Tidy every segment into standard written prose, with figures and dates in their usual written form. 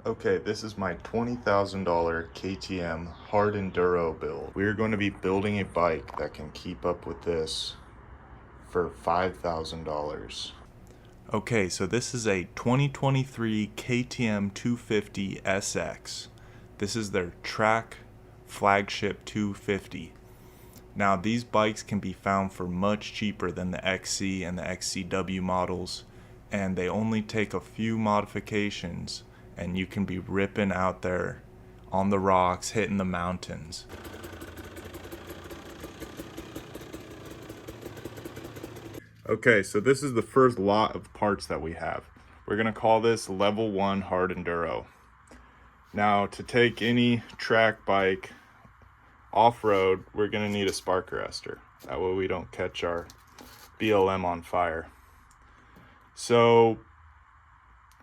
Okay, this is my $20,000 KTM Hard Enduro build. We're going to be building a bike that can keep up with this for $5,000. Okay, so this is a 2023 KTM 250 SX. This is their track flagship 250. Now, these bikes can be found for much cheaper than the XC and the XCW models, and they only take a few modifications, and you can be ripping out there on the rocks, hitting the mountains. Okay, so this is the first lot of parts that we have. We're gonna call this Level 1 Hard Enduro. Now, to take any track bike off-road, we're gonna need a spark arrestor. That way we don't catch our BLM on fire. So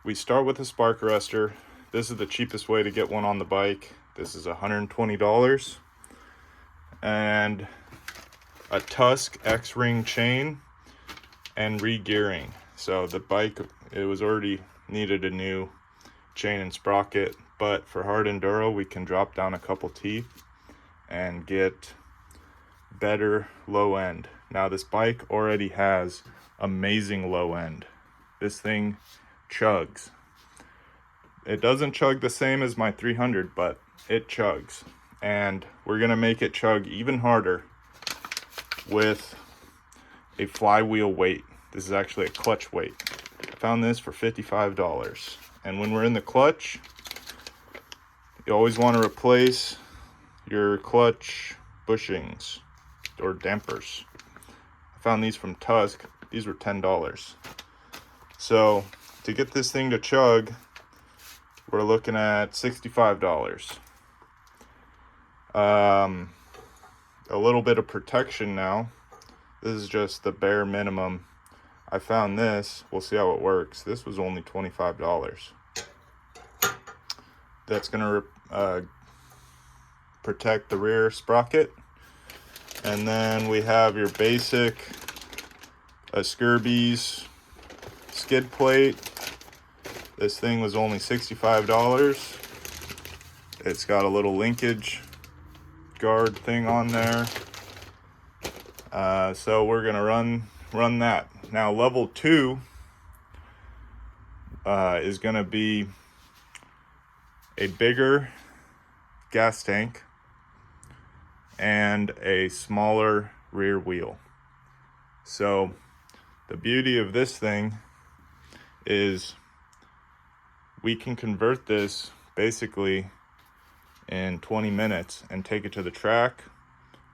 we start with a spark arrestor. This is the cheapest way to get one on the bike. This is $120. And a Tusk X-ring chain and re-gearing. So the bike, it was already needed a new chain and sprocket, but for Hard Enduro we can drop down a couple teeth and get better low end. Now this bike already has amazing low end. This thing chugs. It doesn't chug the same as my 300, but it chugs, and we're gonna make it chug even harder with a flywheel weight. This is actually a clutch weight. I found this for $55. And when we're in the clutch, you always want to replace your clutch bushings or dampers. I found these from Tusk. These were $10. So to get this thing to chug, we're looking at $65. A little bit of protection now. This is just the bare minimum. I found this. We'll see how it works. This was only $25. That's going to protect the rear sprocket. And then we have your basic Skirby's skid plate. This thing was only $65. It's got a little linkage guard thing on there. So we're gonna run that. Now level 2 is gonna be a bigger gas tank and a smaller rear wheel. So the beauty of this thing is we can convert this basically in 20 minutes and take it to the track,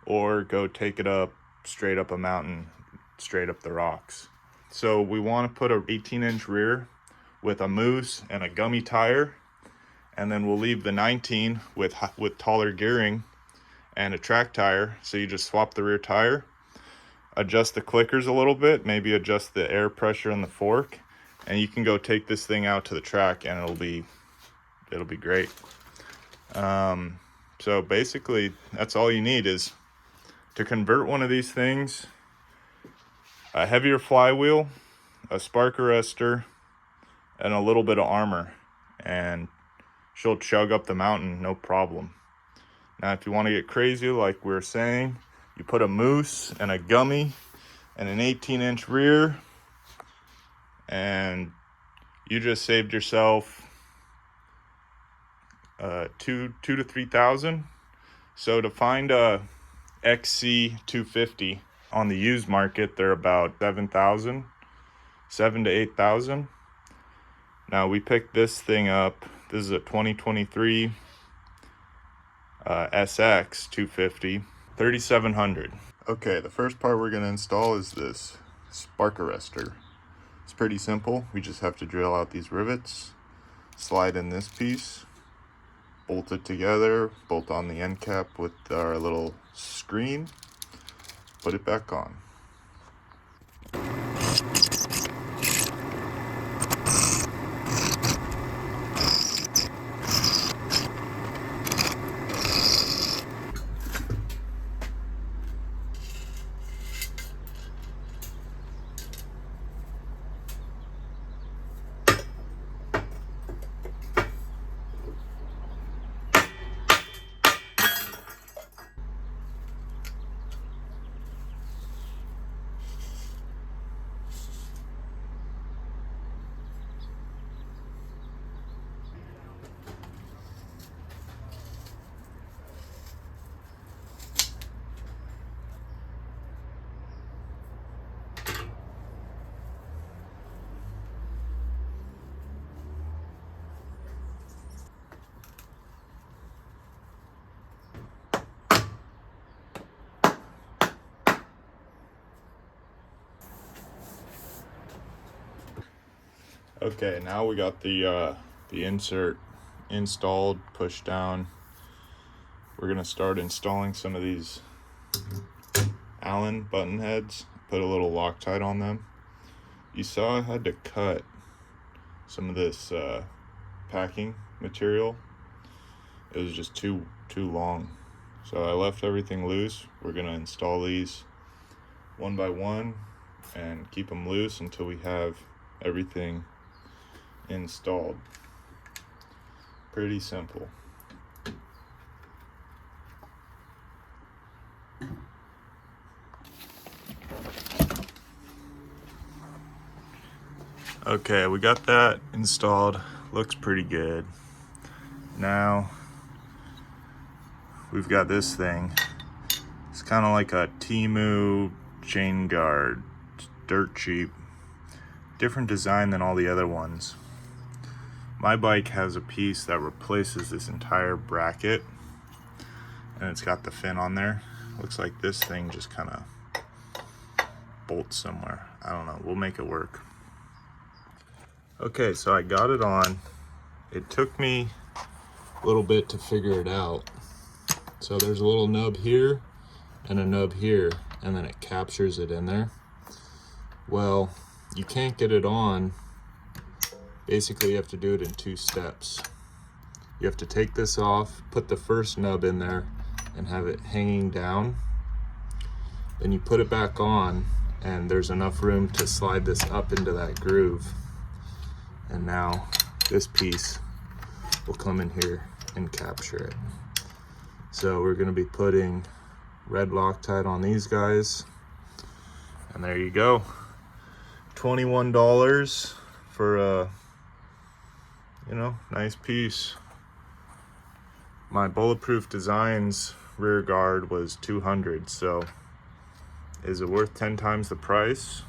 or go take it up straight up a mountain, straight up the rocks. So we want to put a 18-inch rear with a moose and a gummy tire, and then we'll leave the 19 with taller gearing and a track tire. So you just swap the rear tire, adjust the clickers a little bit, maybe adjust the air pressure in the fork, and you can go take this thing out to the track and it'll be great. So basically that's all you need is to convert one of these things: a heavier flywheel, a spark arrestor, and a little bit of armor, and she'll chug up the mountain no problem. Now if you want to get crazy, like we were saying, you put a moose and a gummy and an 18-inch rear, and you just saved yourself $2,000 to $3,000. So to find a XC 250 on the used market, they're about $7,000 to $8,000. Now we picked this thing up. This is a 2023 SX 250, $3,700. Okay, the first part we're going to install is this spark arrestor. It's pretty simple. We just have to drill out these rivets, slide in this piece, bolt it together, bolt on the end cap with our little screen, put it back on. Okay, now we got the insert installed, pushed down. We're gonna start installing some of these Allen button heads, put a little Loctite on them. You saw I had to cut some of this packing material. It was just too long. So I left everything loose. We're gonna install these one by one and keep them loose until we have everything installed. Pretty simple. Okay, we got that installed. Looks pretty good. Now we've got this thing. It's kind of like a Temu chain guard. It's dirt cheap. Different design than all the other ones. My bike has a piece that replaces this entire bracket, and it's got the fin on there. Looks like this thing just kind of bolts somewhere. I don't know. We'll make it work. Okay, so I got it on. It took me a little bit to figure it out. So there's a little nub here and a nub here, and then it captures it in there. Well, you can't get it on. Basically, you have to do it in 2 steps. You have to take this off, put the first nub in there, and have it hanging down. Then you put it back on, and there's enough room to slide this up into that groove. And now this piece will come in here and capture it. So we're gonna be putting red Loctite on these guys. And there you go. $21 for a, nice piece. My Bulletproof Designs rear guard was $200, so is it worth 10 times the price?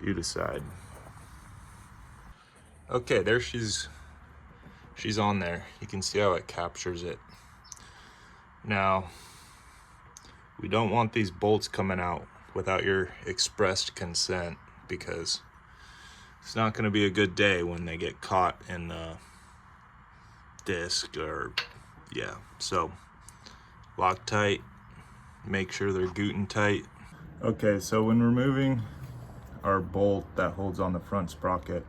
You decide. Okay, there she's on there. You can see how it captures it. Now, we don't want these bolts coming out without your expressed consent, because it's not going to be a good day when they get caught in the disc so Loctite, make sure they're Guten tight. Okay, so when removing our bolt that holds on the front sprocket,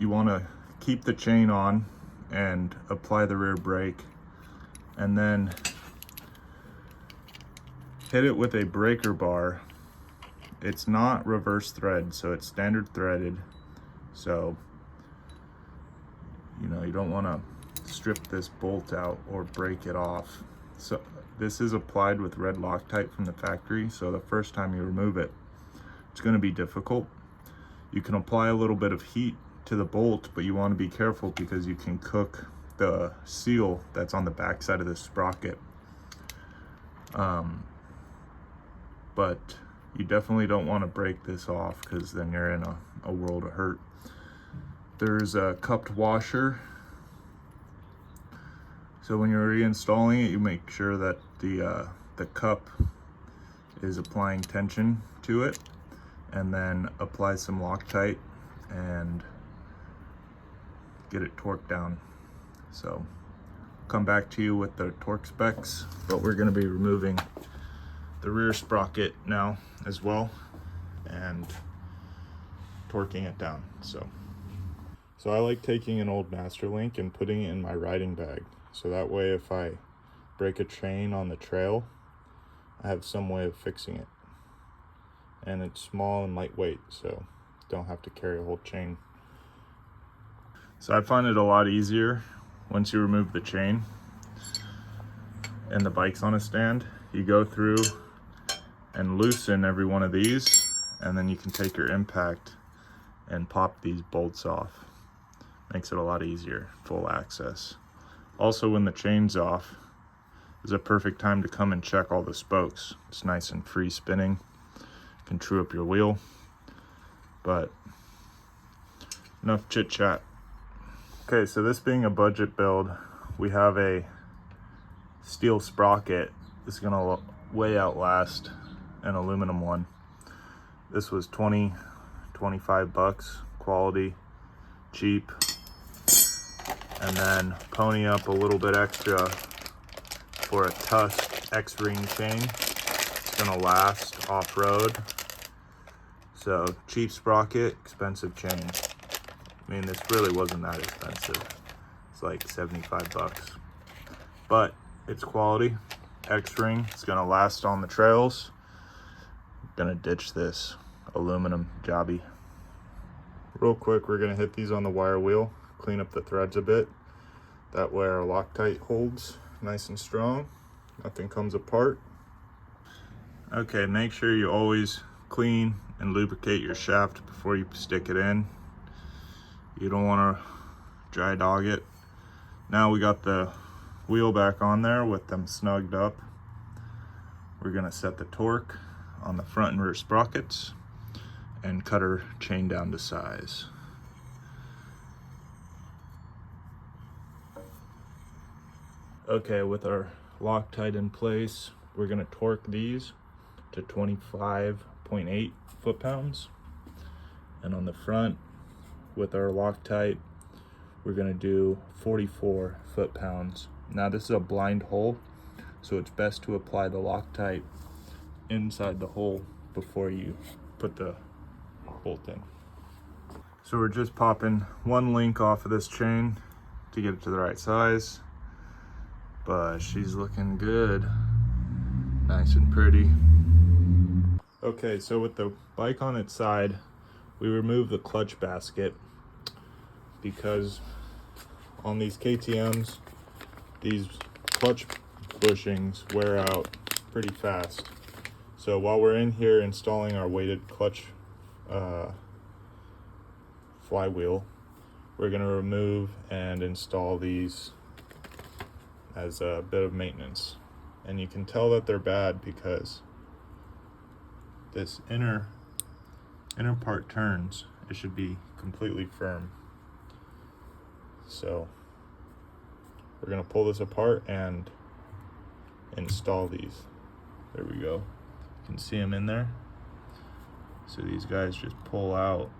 you want to keep the chain on and apply the rear brake, and then hit it with a breaker bar. It's not reverse thread, so it's standard threaded. So, you don't want to strip this bolt out or break it off. So this is applied with red Loctite from the factory, so the first time you remove it, it's going to be difficult. You can apply a little bit of heat to the bolt, but you want to be careful because you can cook the seal that's on the back side of the sprocket. But you definitely don't want to break this off, because then you're in a world of hurt. There's a cupped washer, so when you're reinstalling it, you make sure that the cup is applying tension to it, and then apply some Loctite and get it torqued down. So come back to you with the torque specs, but we're going to be removing the rear sprocket now as well and torquing it down. So I like taking an old Master Link and putting it in my riding bag, so that way if I break a chain on the trail, I have some way of fixing it. And it's small and lightweight, so don't have to carry a whole chain. So I find it a lot easier once you remove the chain and the bike's on a stand. You go through and loosen every one of these, and then you can take your impact and pop these bolts off. Makes it a lot easier, full access. Also, when the chain's off, is a perfect time to come and check all the spokes. It's nice and free spinning. Can true up your wheel. But enough chit chat. Okay, so this being a budget build, we have a steel sprocket. This is gonna way outlast an aluminum one. This was $20 25 bucks, quality, cheap. And then pony up a little bit extra for a Tusk X-Ring chain. It's gonna last off-road. So cheap sprocket, expensive chain. I mean, this really wasn't that expensive. It's like 75 bucks. But it's quality. X-Ring, it's gonna last on the trails. Gonna ditch this aluminum jobby. Real quick, we're gonna hit these on the wire wheel, clean up the threads a bit. That way our Loctite holds nice and strong. Nothing comes apart. Okay, make sure you always clean and lubricate your shaft before you stick it in. You don't want to dry dog it. Now we got the wheel back on there with them snugged up. We're gonna set the torque on the front and rear sprockets and cut our chain down to size. Okay, with our Loctite in place, we're gonna torque these to 25.8 foot-pounds. And on the front, with our Loctite, we're gonna do 44 foot-pounds. Now this is a blind hole, so it's best to apply the Loctite inside the hole before you put the bolt in. So we're just popping one link off of this chain to get it to the right size. But she's looking good, nice and pretty. Okay, so with the bike on its side, we removed the clutch basket because on these KTMs, these clutch bushings wear out pretty fast. So while we're in here installing our weighted clutch flywheel, we're gonna remove and install these as a bit of maintenance. And you can tell that they're bad because this inner part turns. It should be completely firm. So we're gonna pull this apart and install these. There we go. You can see them in there. So these guys just pull out,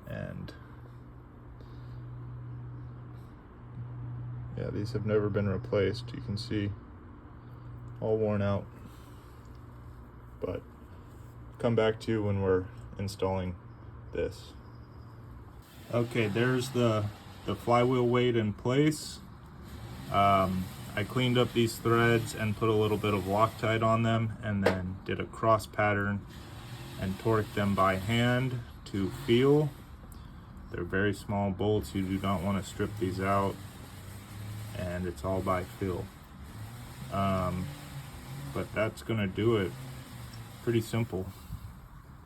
and yeah, these have never been replaced. You can see all worn out, but come back to you when we're installing this. Okay, there's the flywheel weight in place. I cleaned up these threads and put a little bit of Loctite on them, and then did a cross pattern and torqued them by hand to feel. They're very small bolts. You do not want to strip these out, and it's all by feel. But that's gonna do it. Pretty simple.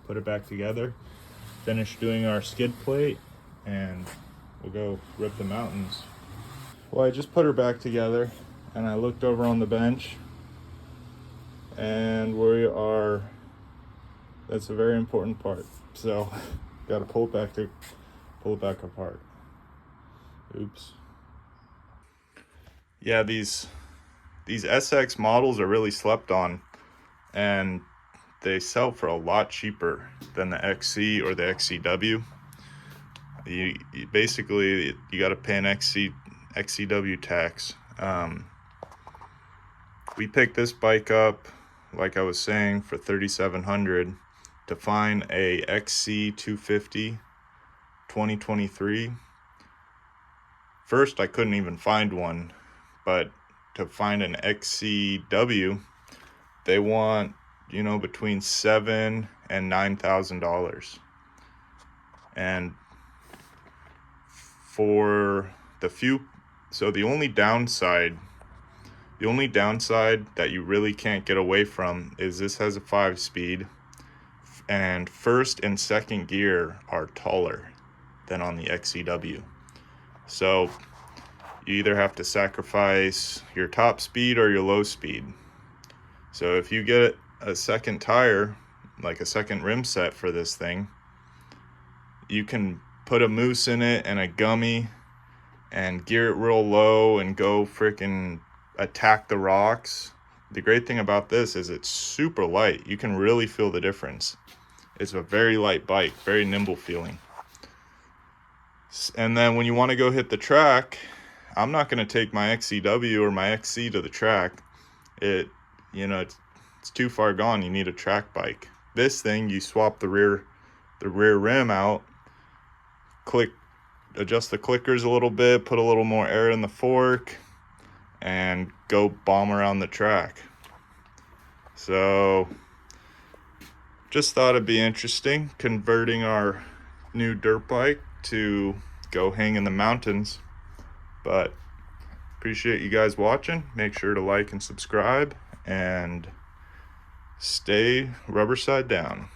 Put it back together, finish doing our skid plate, and we'll go rip the mountains. Well, I just put her back together, and I looked over on the bench, and we are, that's a very important part. So gotta pull it back apart. Oops. Yeah, these SX models are really slept on, and they sell for a lot cheaper than the XC or the XCW. You basically, you got to pay an XCW tax. We picked this bike up, like I was saying, for $3,700. To find a XC250 2023, first I couldn't even find one, but to find an XCW, they want, you know, between $7,000 and $9,000. And for the few, so the only downside that you really can't get away from is this has a 5-speed, and first and second gear are taller than on the XCW. So you either have to sacrifice your top speed or your low speed. So if you get a second tire, like a second rim set for this thing, you can put a moose in it and a gummy and gear it real low and go freaking attack the rocks the great thing about this is it's super light. You can really feel the difference. It's a very light bike, very nimble feeling. And then when you want to go hit the track, I'm not going to take my XCW or my XC to the track. It's too far gone. You need a track bike. This thing, you swap the rear rim out, adjust the clickers a little bit, put a little more air in the fork, and go bomb around the track. So just thought it'd be interesting converting our new dirt bike to go hang in the mountains. But appreciate you guys watching. Make sure to like and subscribe, and stay rubber side down.